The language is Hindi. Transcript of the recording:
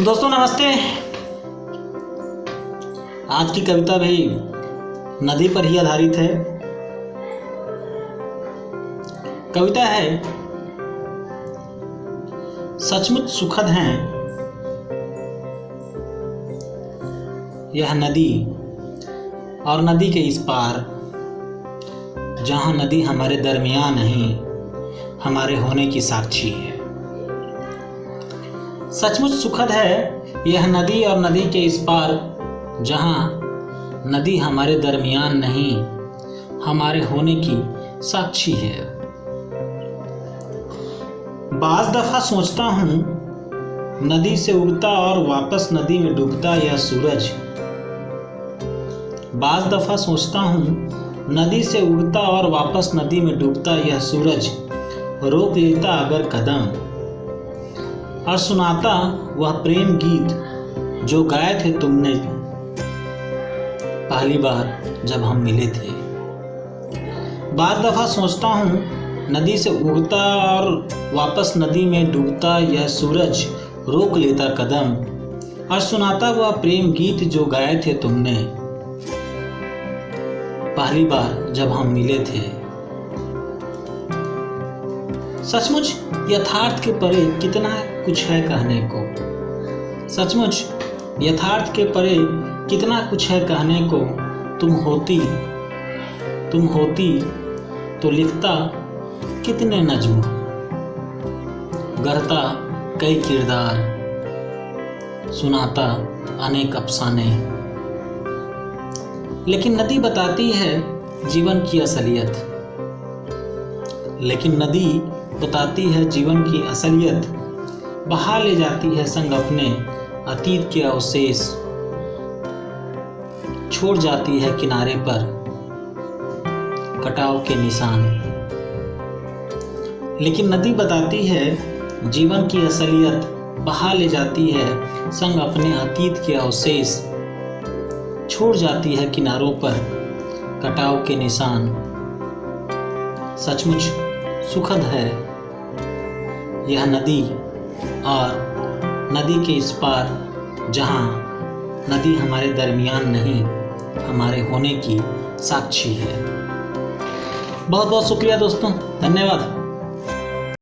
दोस्तों नमस्ते। आज की कविता भी नदी पर ही आधारित है। कविता है, सचमुच सुखद हैं यह नदी और नदी के इस पार, जहां नदी हमारे दरमियान नहीं, हमारे होने की साक्षी है। सचमुच सुखद है यह नदी और नदी के इस पार, जहां नदी हमारे दरमियान नहीं, हमारे होने की साक्षी है। बाज दफा सोचता हूँ नदी से उगता और वापस नदी में डूबता यह सूरज। बाज दफा सोचता हूँ नदी से उगता और वापस नदी में डूबता यह सूरज रोक लेता अगर कदम, और सुनाता वह प्रेम गीत जो गाए थे तुमने पहली बार जब हम मिले थे। बार दफा सोचता हूँ नदी से उगता और वापस नदी में डूबता यह सूरज रोक लेता कदम, और सुनाता वह प्रेम गीत जो गाए थे तुमने पहली बार जब हम मिले थे। सचमुच यथार्थ के परे कितना कुछ है कहने को। सचमुच यथार्थ के परे कितना कुछ है कहने को। तुम होती तो लिखता कितने नज्म, गढ़ता कई किरदार, सुनाता अनेक अफसाने। लेकिन नदी बताती है जीवन की असलियत। लेकिन नदी बताती है जीवन की असलियत, बहा ले जाती है संग अपने अतीत के अवशेष, छोड़ जाती है किनारे पर कटाव के निशान। लेकिन नदी बताती है जीवन की असलियत, बहा ले जाती है संग अपने अतीत के अवशेष, छोड़ जाती है किनारों पर कटाव के निशान। सचमुच सुखद है यह नदी और नदी के इस पार, जहां नदी हमारे दरमियान नहीं, हमारे होने की साक्षी है। बहुत बहुत शुक्रिया दोस्तों, धन्यवाद।